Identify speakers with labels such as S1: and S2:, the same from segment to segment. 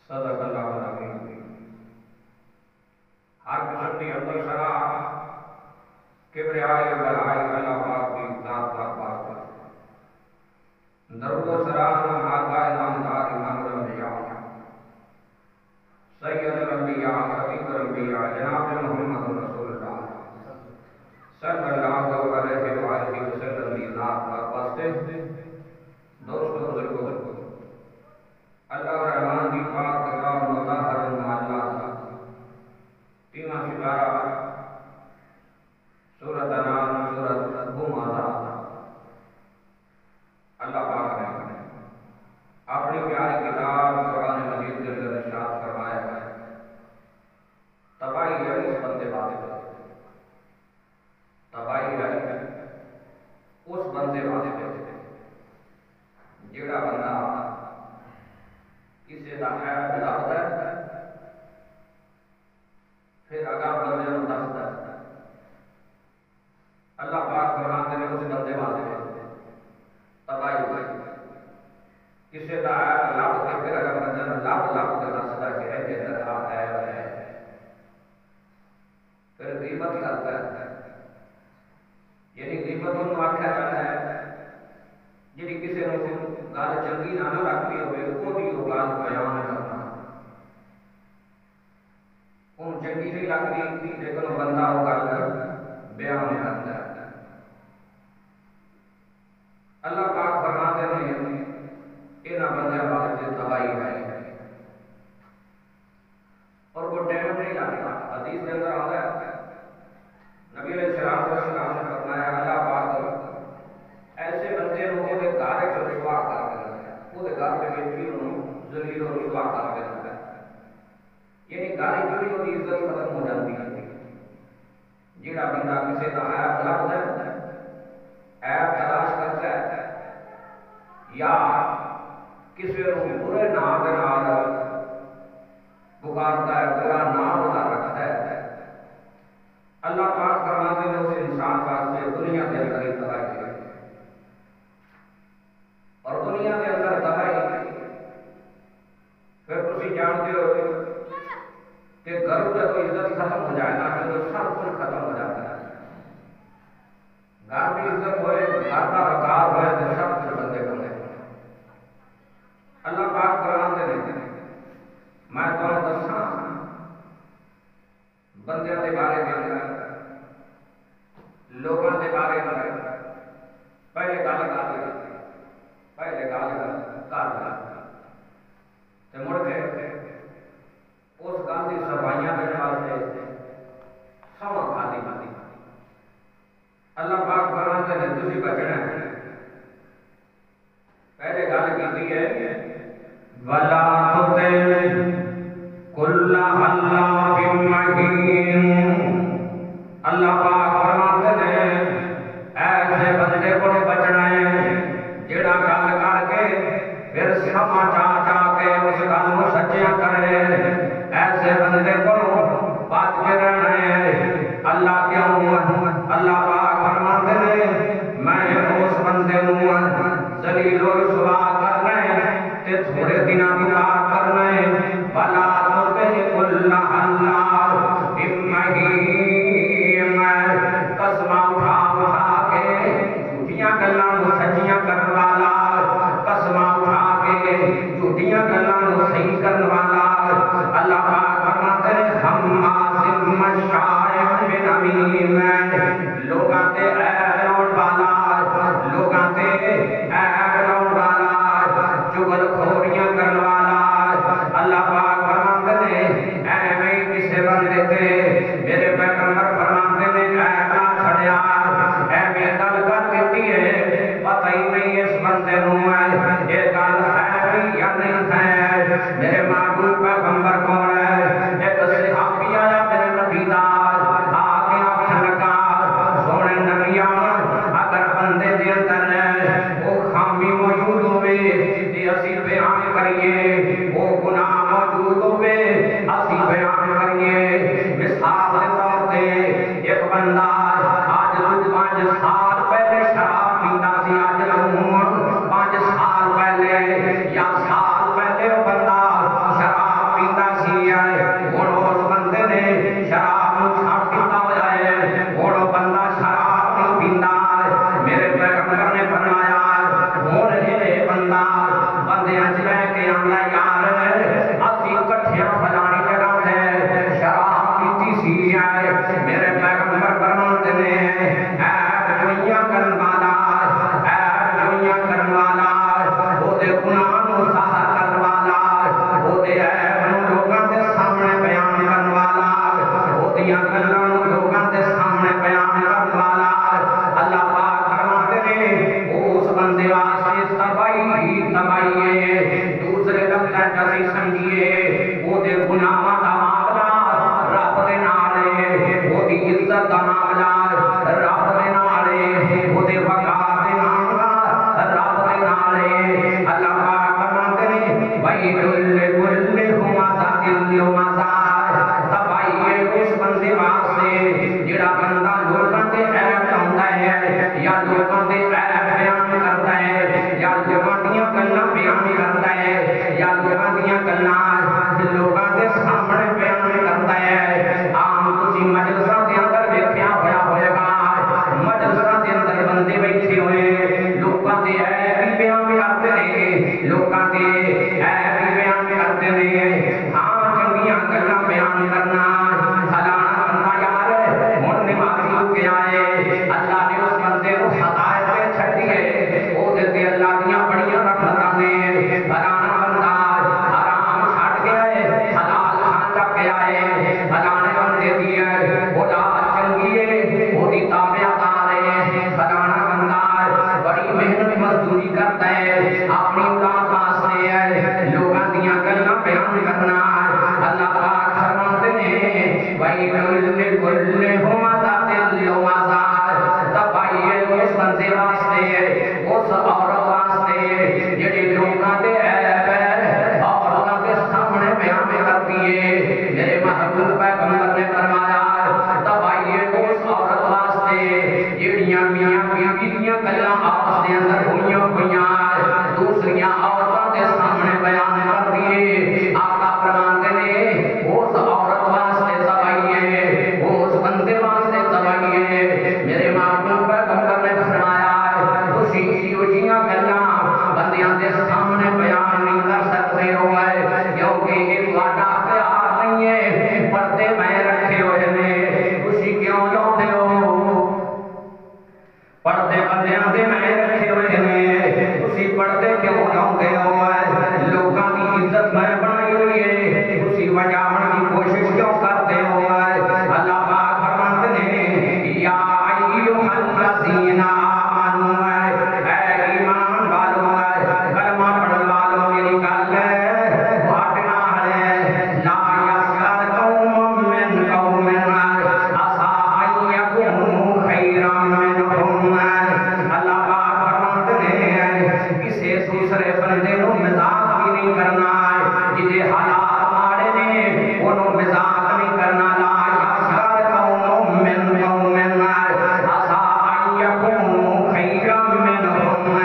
S1: صدق اللہ العظیم۔ ہر قسم کی عمل شرع کبریائی بلائی اللہ پاک کی ذات پاک پر درود و سلام آقا نامدار امام الانبیاء سید الانبیاء رفیق الانبیاء جناب محمد رسول اللہ صلی اللہ علیہ وآلہ وسلم کی ذات پاک واسطے دوستو بزرگو اللہ رحمان کی پاک کلام مطہر معلّہ تیمہ شکارہ سورۃ انعام سورۃ ہمزہ اللہ پاک نے اپنی پیاری کتاب قرآن مجید کے اندر ارشاد فرمایا ہے تباہی ہے اس بندے واضح تباہی ہے اس بندے واضح جڑا بندہ کسی کا خیر لبدا ہے پھر اگاں بندے نوں دسدا ہے اللہ پاک فرماتے ہیں اس بندے واضح تباہی ہوئی کسی کا عیب لب کے پھر اگر بندے نوں لب کے دسدا کہ اے اندر آ عیب ہے پھر غیبت کرتا ہے یعنی غیبت انہوں آکھیا جاتا ہے جی کسی نوں گل چنگی نہ لگتی ہوئے وہ گل بیان کرنا ان چنگی نہیں لگتی لیکن بندہ وہ گل بیان کرتا ہے اللہ پاک فرماتے ہیں انہاں بندیاں واسطے تباہی ہے اور وہ ٹائم نہیں لگتا حدیث کے اندر آتا ہے نبی علیہ السلام نے فرمایا اللہ پاک ایسے بندے نوں وہ گھر وچ رسوا کر دینا ہے وہ گھر دے وچ بھی انہوں ذلیل و رسوا کر دینا ہے یعنی گھر وچ بھی وہ عزت ختم ہو جاتی ہے جڑا بندہ کسی کا عیب لبدا ہے عیب تلاش کرتا ہے یا کسی نوں برے نام دے نال پکارتا ہے برا نام دا رکھتا ہے اللہ پاک فرماتے ہیں اس انسان واسطے دنیا کے اندر ہی تباہی ہے اور دنیا کے اندر تباہی پھر تسی جانتے ہو کہ گھر جب عزت ختم ہو جائے نا تو سب کچھ ختم ہو جاتا ہے گھر کی عزت ہوئے گھر کا وقار ہوئے تو سب کچھ بندے بندے اللہ پاک فرماتے ہیں میں تمہیں دساں بندے کے بارے میں لوگوں کے بارے میں پہلے گل کر مڑ کے اس گل کی صفائیاں دینے واسطے سما کھاتی اللہ پاک فرماتے ہیں تسی بچنا ہے پہلے گل کی ہے ولا تطع کل حلاف مہین اللہ پاک فرماتے ہیں اے
S2: جیڑیاں میاں بیوی دیاں گلاں آپس دے اندر ہوئیاں ہوئیاں دوسریاں عورتاں دے سامنے بیان کر دیے آقا فرماندے نے اس عورت واسطے تباہی ہے اس بندے واسطے تباہی ہے میرے محبوب پیغمبر نے فرمایا ہے تسی جیڑیاں گلاں بندیاں دے سامنے بیان نہیں کر سکتے ہو کیونکہ یہ تہاڈا اختیار نہیں ہے پردے میں رکھے ہوئے نے تسی کیوں لاؤندے ہو پردے بندیاں دے میں رکھے ہوئے نے تسی پردے کیوں لاؤندے ہو لوکاں دی عزت میں بنائی ہوئی ہے تسی بچاون کی کوشش کیوں کرتے ہو اللہ پاک فرماتے ہیں یا ایھا الذین آمنوا اے ایمان والو کلمہ پڑھن والو میری گل بھاٹنا ہے لا یسخر قوم من قوم عسى ان یکونوا خیرا منہم اللہ پاک فرماتے ہیں کسی دوسرے بندے نو مذاق بھی نہیں کرنا جدے حالات ماڑے نے انہوں مذاق نہیں کرنا لا یسخر قوم من قوم عسى ان یکونوا خیرا منہم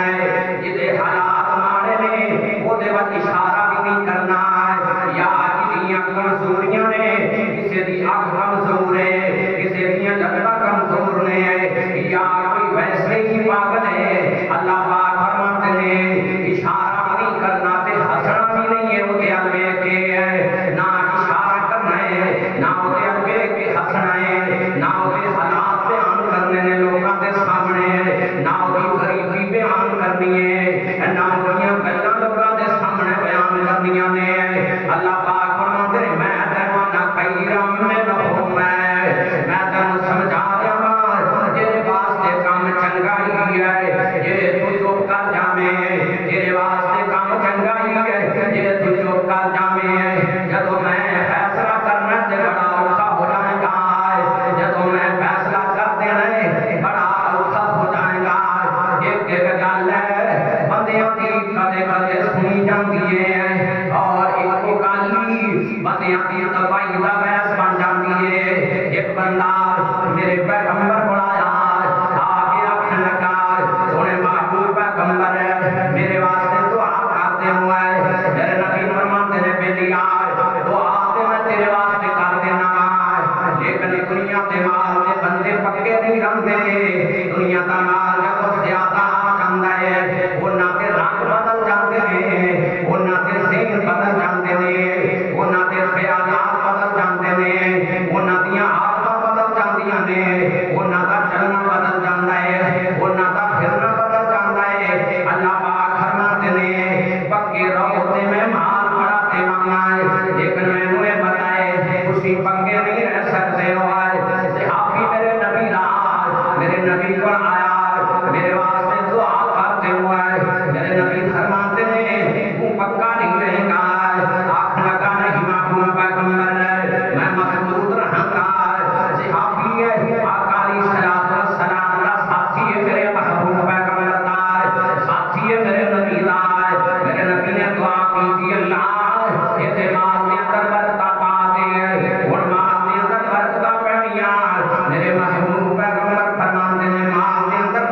S2: جدے حالات ماڑے نے وہ دے وقت اشارہ بھی نہیں کرنا یا جدیاں کمزوریاں نے کسی دی اکھ کمزور ہے کسی دیاں لتاں کمزور نے یا کوئی ویسے ہی پاگل ہے اللہ پاک فرماتے ہیں اشارہ نہیں کرنا تے ہنسنا بھی نہیں ہے وہ دے اگے کہ نہ اشارہ کرنا ہے نہ وہ دے اگے کہ ہنسنا ہے نہ وہ دے حالات بیان کرنے نے لوگاں دے سامنے نہ وہ دی غریبی بیان کرنی ہے نہ وہ دیاں گلاں لوگاں دے سامنے بیان کرنیاں نے اللہ پاک فرماتے ہیں میں دیوانا خیرا منہم میں تینوں سمجھا دیا جیرے واسطے کام چنگا ہی ہے جیرے تو جو کر جامے جیرے واسطے کام چنگا ہی ہے جیرے تو جو کر جامے جدو میں فیصلہ کرنا تے بڑا اوکھا ہو جائے گا جدو میں فیصلہ کر دینا بڑا اوکھا ہو جائے گا ایک گل ہے بندیاں دی کدے کدے سنی جاندی ہے اور ایک گل بندیاں دی تباہی دا باعث بن جاندی ہے ایک بندہ میرے پیغمبر کو آیا آگے آخر لگا سونے محبوب پیغمبر میرے واسطے دعا کرتے ہوئے میرے نبی فرماتے نے بیٹی دعا تے میں تیرے واسطے کر دینا لیکن دنیا تے مال تے بندے پکے نہیں رہندے دنیا دا مال جب زیادہ آ جاندا ہے انہاں دے رنگ بدل جاندے نے انہاں دے ذہن بدل جاندے نے انہاں دے خیالات بدل جاندے نے انہاں دیاں عادتاں بدل جاندیاں نے انہاں دا چلنا بدل جاندا ہے انہاں دا پھرنا بدل جاندا ہے اللہ پاک فرماتے نے پکے رہو تے میں مال بڑا تے منگا لیکن مینوں اے بتائے تسی پکے نہیں رہ سکتے ہو صحابی میرے نبی نال میرے نبی کو آیا میرے واسطے دعا کرتے ہوئے میرے نبی فرماتے ہیں تو پکا نہیں رہے گا آنکھ لگا نہیں محبوب پیغمبر میں محمود رہاں گا صحابی ہے آقا علیہ السلام کا ساتھی ہے میرے محبوب پیغمبر کا ساتھی ہے میرے نبی کا میرے نبی نے دعا کی تھی اللہ یہ دماغ میں اندر برکت پا دے اور ماں میں اندر برکت پڑنیاں میرے محبوب پیغمبر فرماتے ہیں ماں میں اندر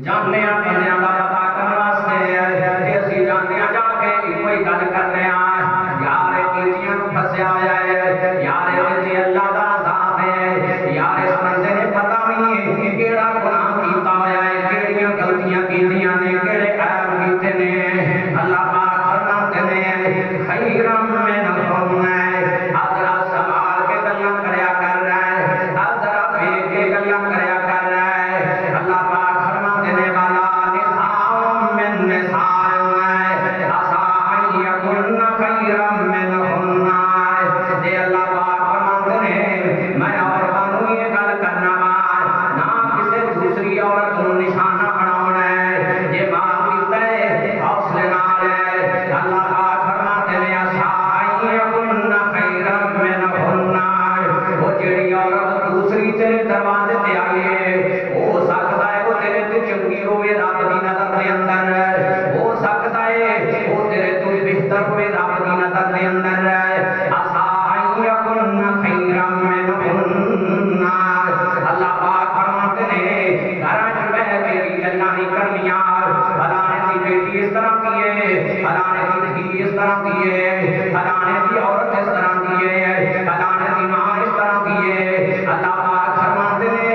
S2: جاننے بندیاں دا پتا کرنے واسطے اسی جاننے جا کے کوئی گل کرنے یار کیتیاں پھسیا ہوا ہے، یار یہ اللہ دا عذاب ہے، یار اس بندے نے پتا نہیں ہے کیڑا گناہ کیتا ہوا ہے، کیڑیاں غلطیاں کیتیاں نے، کیڑے عیب کیتے نے۔ اللہ پاک فرماتے نے خیرم منہم، ذرا سوال کے گلاں کریا کر رہا ہے، ذرا بے کے گلاں کریا کر رہا ہے۔ اللہ پاک فرماتے نے والا نساء من نساء عسى ان يكن خيرا منهن، دے اللہ پاک فرماتے نے میں عورتوں کو یہ گل کرنا نہ کسی دوسری عورت کو نشانہ بنانا ہے، یہ بات کیتا ہے حوصلے نال ہے۔ اللہ پاک فرماتے نے عسى ان يكن خيرا منهن، وہ جڑی عورت دوسری تیرے دروازے تے آئی ہے ہو سکتا ہے وہ تیرے تو چنگی ہوئے رب دی نظر دے اندر، ہو سکتا ہے وہ تیرے تو بہتر ہوئے رب دی نظر دے اندر، عسى ان يكن خيرا منهن۔ اللہ پاک فرماتے نے گھراں وچ بیٹھ کے بھی گلاں نہیں کرنیاں، فلانے دی بیٹی اس طرح کی ہے، فلانے دی دھی اس طرح کی ہے، فلانے دی عورت اس طرح کی ہے، فلانے دی ماں اس طرح کی ہے۔ اللہ پاک فرماتے نے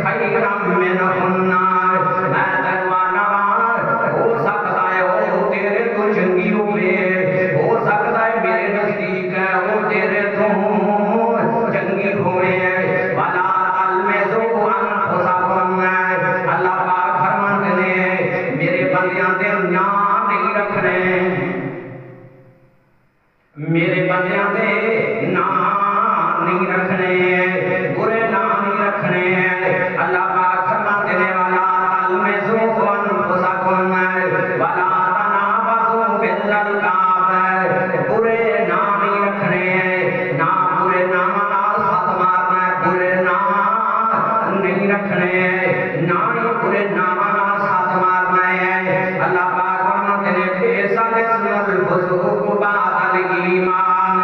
S2: خیرا منہن، میں دروانہ ہو سکتا ہے وہ تیرے تو چنگی ہوئے، ہو سکتا ہے میرے نزدیک ہے وہ تیرے تو چنگی ہوئے، ولا تلمزوا انفسکم، اللہ پاک فرماتے نے میرے بندیاں دے نام نہیں رکھنے، میرے بندیاں دے نام نہیں رکھنے، برے نام نہیں رکھنے۔ اللہ پاک فرماتے نے والا تلمزوا انفسکم ولا تنابزوا بالالقاب، برے نام نہیں رکھنے، نہ برے نام نال ساتھ مارنا، برے نام نہیں رکھنے، نہ ہی برے نام نال ساتھ مارنا ہے۔ اللہ پاک فرماتے نے بئس الاسم الفسوق بعد الایمان،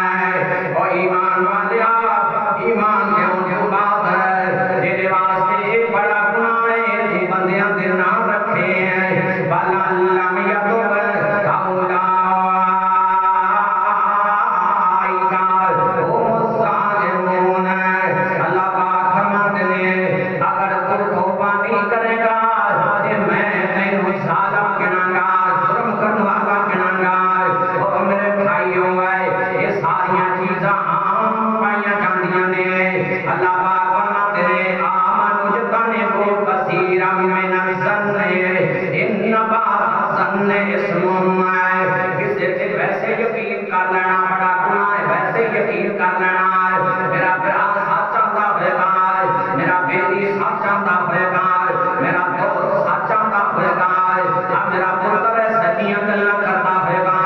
S2: او ایمان والیا ایمان کیوں جو بات ہے تیرے واسطے ایک بڑا گناہ ہے تو بندیاں دے نام رکھے ہیں، وَلَن لَّمْ يَتُبْ هَؤُلَاءِ هُمُ الظَّالِمُونَ۔ اللہ پاک فرماتے ہیں اگر تو توبہ نہیں کرے گا تو میں تینوں ظالم گناں گا، ظلم کرنے والا گناں گا۔ اور میرے بھائیوں یہ ساریاں چیزاں عام پائیاں جاندیاں نے۔ اللہ پاک فرماتے ہیں آمنوا اجتنبوا کثیرا من الظن ان بعض الظن اثم، کسی تے ویسے یقین کر لینا بڑا گناہ ہے، ویسے یقین کر لینا میرا برا سچ آندا ہوئے گا، میرا بیٹی سچ آندا ہوئے گا، میرا دوست سچ آندا ہوئے گا، میرا پتر سچیاں گلاں کرتا ہوئے گا۔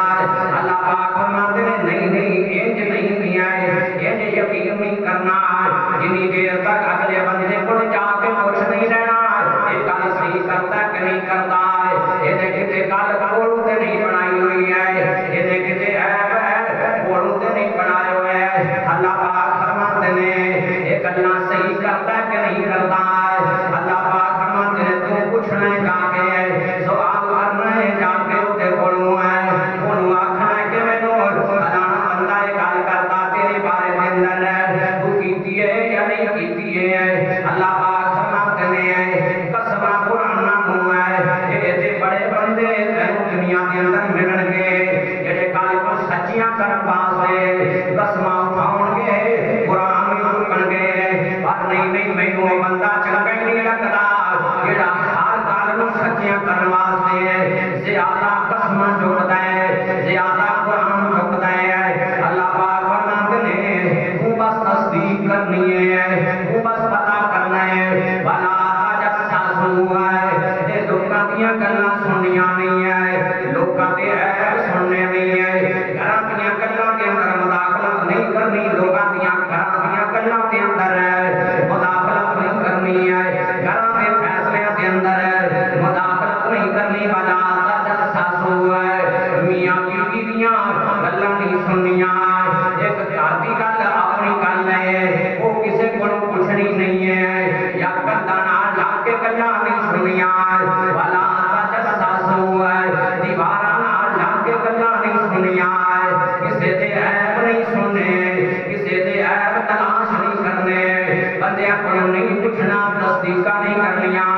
S2: اللہ پاک فرماتے ہیں نہیں نہیں انج نہیں ہے، انج یقین نہیں کرنا، جنی دیر تک اگلے بندے کو جا کے پوچھ نہیں لینا یہ گل صحیح کرتا ہے کہ نہیں کرتا، یہ کتے گل کھولو تے نہیں بنائی ہوئی ہے، یہ کتے عیب ہے کھولو تے نہیں بنائے ہوئے ہے۔ اللہ پاک فرماتے ہیں یہ گلاں صحیح کرتا ہے کہ نہیں کرتا، اللہ پاک فرماتے ہیں تو پوچھنا ہے جا کے، سوال کرنا ہے جا کے اتے کھولو ہے، انہوں آکھنا ہے کہ میں فلانا بندہ یہ گل کرتا تیرے بارے دے اندر ہے، تو کیتی ہے یا نہیں کیتی ہے۔ اللہ پاک فرماتے ہیں قسم قرآن ناموں ہے یہ بڑے بندے تینوں دنیا کے اندر ملن گے جڑے گل کو سچیاں کرن واسطے قسم اٹھاؤن گے، قرآن بھی چکن گے، پر نہیں مینوں یہ بندہ چنگا ہی نہیں لگتا جڑا ہر گل نوں سچیاں کرن واسطے زیادہ قسم چکدا ہے، زیادہ قرآن چکدا ہے۔ اللہ پاک فرماتے ہیں تو بس تصدیق کرنی ہے، تو بس پتہ کرنا ہے، ولا تجسسوا، یہ لوکاں دیاں گلاں سننیاں نہیں ہے، لوکاں دے عیب سننے نہیں ہے، گھراں دیاں گلاں دے اندر مداخلت نہیں کرنی، لوکاں دیاں گھراں دیاں گلاں دے اندر مداخلت نہیں کرنی ہے، گھراں دے فیصلے دے اندر مداخلت نہیں کرنی، ولا تجسسوا، میاں بیوی دیاں گلاں نہیں سننیاں، ایک گھر دی گل اپنی گل ہے وہ کسے کو پوچھنی نہیں ہے، یا کندھاں نال لا کے گلاں گلاں نہیں سنیاں والا تجسسو دیواراں نال لگ کے گلاں نہیں سنیاں کسے دے عیب نہیں سننے کسے دے عیب تلاش نہیں کرنے بندیاں کو نہیں پوچھنا تصدیقاں نہیں کرنیاں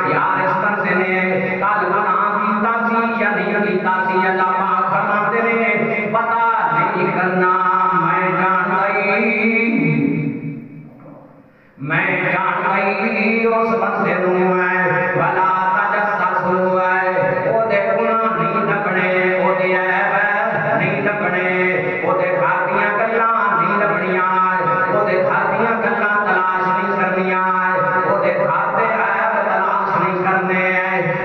S2: یار اس طرح نے کل گناہ کیتا سی یا نہیں کیتا سی اللہ پاک فرماتے نے پتہ نہیں کرنا میں جان گئی اس بندے نوں والا تجسسو او دے گناہ نہیں لبنے او دے عیب نہیں لبنے او دے گھر دیاں گلاں نہیں لبنیاں او دے گھر دیاں گلاں تلاش نہیں کرنیاں او دے گھر دے عیب تلاش نہیں کرنے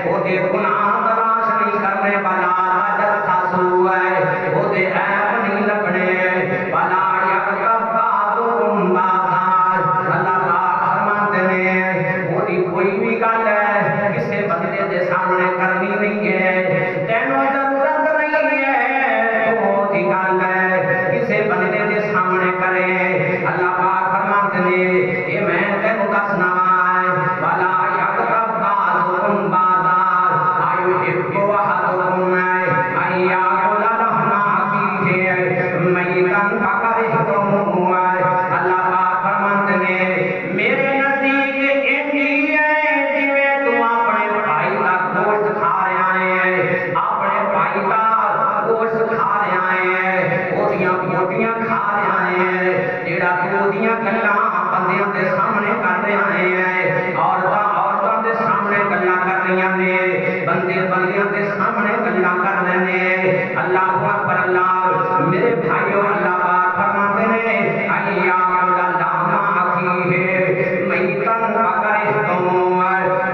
S2: او دے گناہ تلاش نہیں کرنے والا تجسسو او دے عیب نہیں لبنے والا یغتب بعضکم بعضا اللہ پاک فرماتے نے وہ کوئی بھی گل ہے کسے بندے دے سامنے کرنی نہیں ہے تینوں ضرورت نہیں ہے تو دی گل ہے کسے بندے دے سامنے کرے اللہ پاک فرماتے نے یہ میں تینوں دسنا والا یغتب بعضکم بعضا ایحب احدکم ان یاکل لحم اخیہ میتا فکرہتموہ اللہ پاک فرماتے نے میرے نزدیک انہی ہے جویں تو اپنے بھائی دا گوشت کھا رہا ہے اپنے بھائی دا گوشت کھا رہا ہے اودیاں بوٹیاں کھا رہا ہے جیڑا تو دیاں گلاں بندیاں دے سامنے کر رہا ہے عورتاں دے سامنے گلاں کر رہیاں نے بندیاں دے سامنے گلاں کر رہے ہیں اللہ اکبر اللہ میرے بھائیو اللہ پاک فرماتے نے ایا لحم اخیہ میتا فکرہتموہ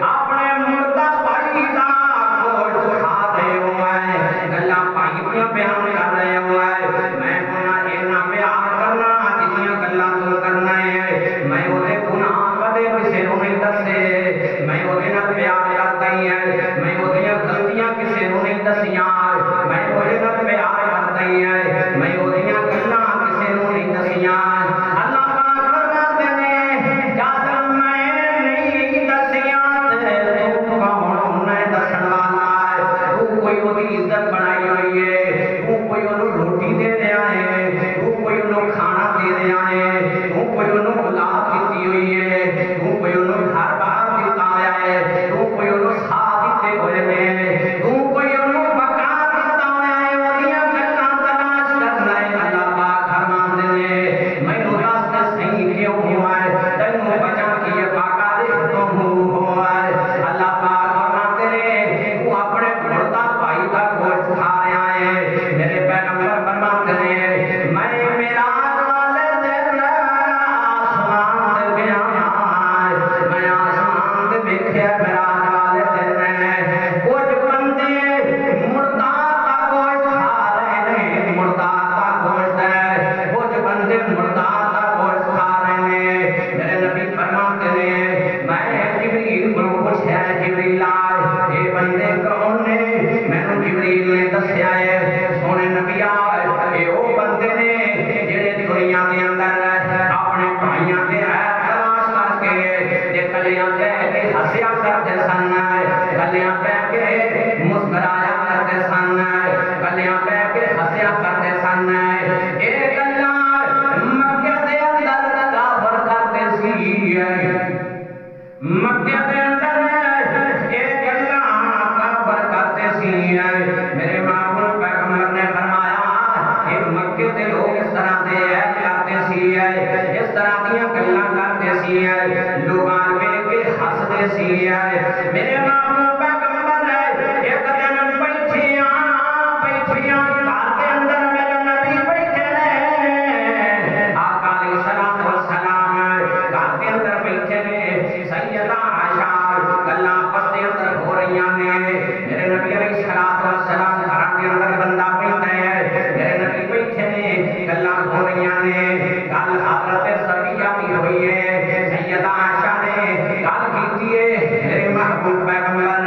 S2: اپنے مردہ بھائی دا گوشت کھا رہے ہو گلاں بھائی دیاں بیان کر رہے ہو میں کہنا اینا پیار کرنا جتنیاں گلاں تو کرنا ہے میں اودے گناہ کدے کسے نوں نہیں دسے میں اودے نال پیار کرتا ہی ہے میں اودیاں غلطیاں کسے نوں نہیں دسیاں میں اودے نال پیار کرتا ہی ہے میں اودیاں گلاں کسے نوں نہیں دسیاں اللہ پاک فرماتے نے جد میں نہیں دسیاں تے تو کون ہے دسن والا تو کوئی اودی عزت بنائی ہوئی ہے تو کوئی اونوں روٹی دے رہا ہے تو کوئی اونوں کھانا دے رہا ہے تو کوئی اونوں اولاد دتی ہوئی ہے تو کوئی اونوں گھر بار دتا ہوا ہے تو کوئی اونوں ساتھ دتے ہوئے نے تو کوئی اونوں بقا دتا ہوا ہے اودیاں گلاں تلاش کرنا ہے اللہ پاک فرماندے نے مینوں دس تے صحیح کیوں ہوا ہے تینوں وجہ کی ہے پاکا دے تو ہوا ہے اللہ پاک فرماندے نے وہ اپنے مردہ بھائی دا گوشت کھا رہا ہے میرے پیغمبر فرماتے نے میں معراج والے دن آسمان تے گیا میں آسمان تے ویکھیا معراج والے دن کچھ بندے مردہ دا گوشت کھا رہے نے مردہ دا گوشت ہے کچھ بندے مردہ دا گوشت کھا رہے نے میرے نبی فرماتے نے میں جبریل کو پوچھا جبریل اے بندے کون نے مینوں جبریل نے دسیا ہے سونے نبی اے او بندے نے جڑے دنیا دے اندر اپنے بھائیاں دے عیب تلاش کر کے تے گلیاں تے ہنسیا کرتے سن گلیاں پہ کے مسکرایا کرتے سن گلیاں پہ کے ہنسیا کرتے سن اے گلاں مکے دے اندر کافر کرتے سی مکے دے اندر اے گلاں کافر کرتے سی میرے معبود پیغمبر نے فرمایا اے مکے دے لوگ اس طرح دے عیب کرتے سی اس طرح دیاں گلاں کرتے سی لوگاں ویکھ کے ہسدے سی میرے معبود پیغمبر نے ایک دن بیٹھیاں گھر دے اندر میرے نبی بیٹھے نے آقا علیہ الصلوۃ والسلام گھر دے اندر بیٹھے نے سیدہ عائشہ گلاں آپس دے اندر ہو رہیاں نے میرے نبی علیہ الصلوۃ والسلام گھر دے اندر بندہ بیٹھا ہے میرے نبی بیٹھے نے گلاں ہو رہیاں نے گل حضرت صفیہ بھی ہوئی ہے سیدہ عائشہ نے گل کیتی ہے میرے محبوب پیغمبر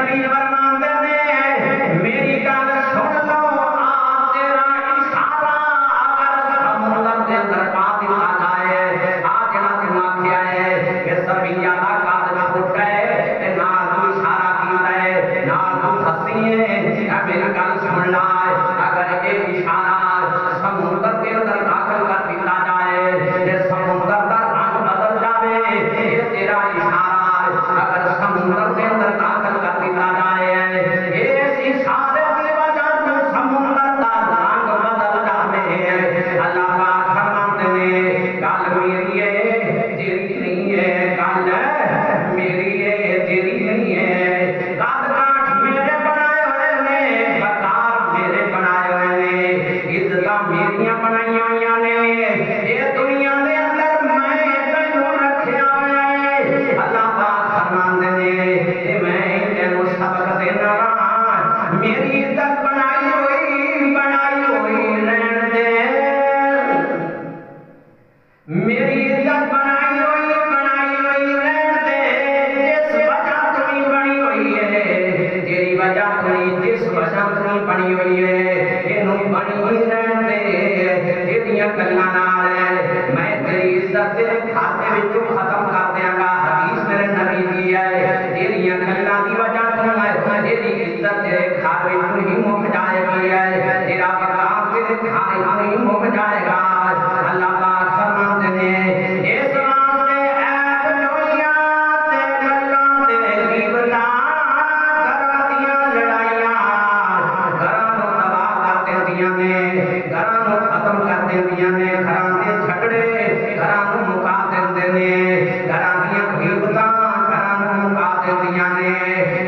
S2: نبی فرماتے نے میری گل سن لو آ تیرا اشارہ اگر سمندر کے اندر پا دیا جائے آ جنا تم آکھیا ہے کہ سبھی زیادہ قد چھوٹ گئے تے نال تو اشارہ کیتا ہے نال تو ہسی ہے میری گل سن لا اگر یہ اشارہ سمندر کے اندر داخل کر دیا جائے تے سمندر کا رنگ بدل جائے یہ تیرا اشارہ اگر سمندر کے اندر داخل کر دیا جائے اس اشارے کی وجہ سے سمندر کا رنگ بدل جائے اللہ پاک فرماتے نے گل میری ہے تیری نہیں ہے گل میری ہے تیری نہیں ہے قد کاٹ میرے بنائے ہوئے نے بکار میرے بنائے ہوئے نے عزت میریاں بنائی ہوئی نے یہ دنیا دے اندر میں تینوں رکھیا ہوا ہے اللہ پاک فرماندے نے کہ میں تینوں سبق دینا وا میری عزت بنائی ہوئی رہن دے میری عزت بنائی ہوئی رہن دے جس وجہ تمہیں بنی ہوئی ہے تیری وجہ تمہیں جس وجہ تمہیں بنی ہوئی ہے یہ بنی رہن دے یہ گلاں نال میں تیری عزت تیرے کھاتے وچوں ختم کر دیاں گا حدیث میرے نبی دی ہے تیری گلاں دی وجہ تو ہے تیری عزت تیرے گھر وچوں ہی مک جائے گی ہے تیرا مقام تیرے گھر وچوں ہی مک جائے گا اللہ پاک فرماتے نے اس واسطے عیب جوئیاں تے گلاں تے غیبتاں گھراں دیاں لڑائیاں گھراں نوں تباہ کر دیندیاں نے گھراں نوں ختم کر دیندیاں نے گھراں دے جھگڑے گھراں نوں مکا دیندے نے گھراں دیاں غیبتاں گھراں نوں مکا دیندیاں نے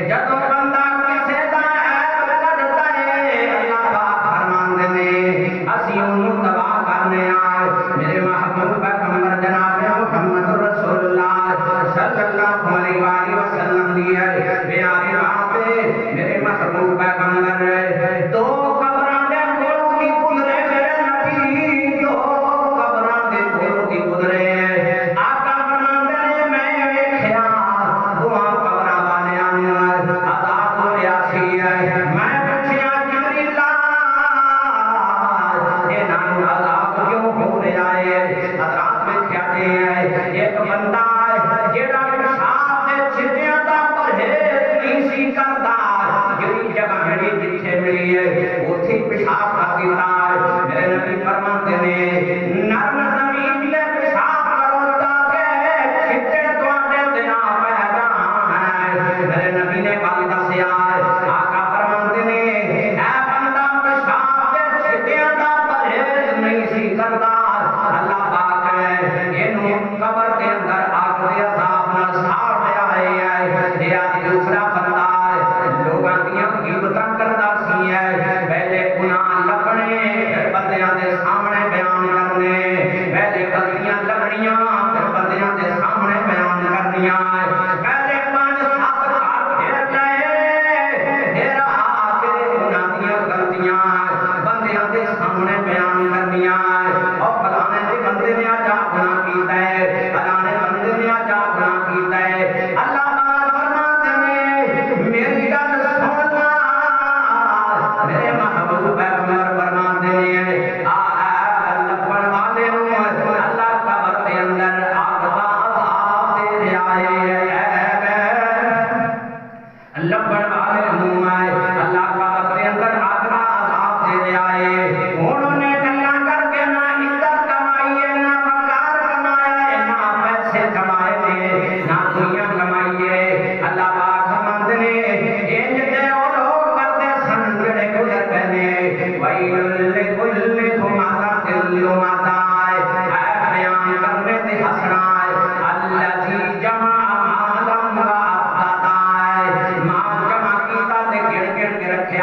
S2: جدوں بندہ کسے دا عیب کڈدا ہے اللہ پاک فرماندے نے اسی اونوں تباہ کرنے میرے محبوب پیغمبر جناب محمد رسول اللہ صلی اللہ علیہ وآلہ وسلم دی ہے پیاری بات میرے محبوب پیغمبر دو قبراں دے کول دی گزرے میرے نبی دو قبراں دے کول دی گزرے آقا فرماندے نے میں ویکھیا دعا قبراں والیاں نوں عذاب ہویا سی میں پوچھیا جبریل انہاں نوں عذاب کیوں ہو رہا ہے حضرات میں کہتے ہیں ایک بندہ جیڑا پیشاب دے چھٹیاں دا پرہیز نہیں سی کردا جڑی جگہ جڑی جتھے ملی ہے اوتھے پیشاب کر دیتا میرے نبی فرماتے نے نرم زمین تے پیشاب کرو تاکہ چھٹے تواڈے تے نہ پہ جان میرے نبی نے گل دسیا آقا فرماتے نے اے بندہ پیشاب دے چھٹیاں دا پرہیز نہیں سی کردا اللہ پاک اینوں قبر دے اندر آگ دے عذاب نال ساڑ دیا ہے یہ دوسرا بندہ لوگاں دیاں غیبتاں کردا سی ہے پہلے گناہ لبنے پھر بندیاں دے سامنے بیان کرنے پہلے غلطیاں لبنیاں پھر بندیاں دے سامنے بیان کرنیاں پہلے 5-7 گھر پھر گئے پھر آ کے گناہ دیاں غلطیاں بندیاں دے سامنے بیان کرنیاں اور فلانے دے بندے نے آجا گناہ کیتا ہے فلانے بندے نے آجا گناہ کیتا ہے اللہ پاک فرماتے نے میری گل سن لا میرے محبوب پیغمبر فرماتے نے لبن والے نوں اللہ قبر دے اندر آگ دا عذاب دے رہا ہے لبن والے نوں اللہ قبر دے اندر آگ دا عذاب دے رہا ہے انہوں نے گلاں کر کے نہ عزت کمائی ہے نہ وقار کمایا ہے نہ پیسے کمائے نے نہ دنیا کمائی ہے اللہ پاک فرماندے نے انج دے او لوگ کرتے سن جڑے گزر گئے نے ویل لکل ہمزہ لمزہ بیان کرنے تے ہنسنا الذی جمع مالا وعددا مال جمع کیتا تے گن گن کے رکھیا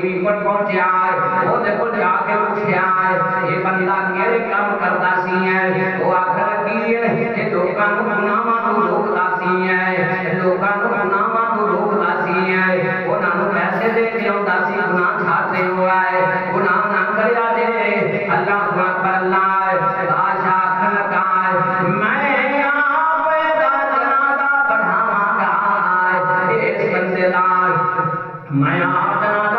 S2: بیوی کو پہنچیا ہے وہ دے کو جا کے پوچھیا ہے یہ بندہ میرے کام کرتا سی ہے وہ آخر کی ہے یہ لوکاں نو گناہاں تو روکدا سی ہے لوکاں نو گناہاں تو روکدا سی ہے انہاں نو پیسے دے کے اوندا سی گناہ چھاڑتے ہوا ہے گناہ نہ کریا جے اللہ اکبر اللہ بادشاہ آخر لگا ہے میں آپ دا جنازہ پڑھاواں گا اس بندے دا میں آپ جنازہ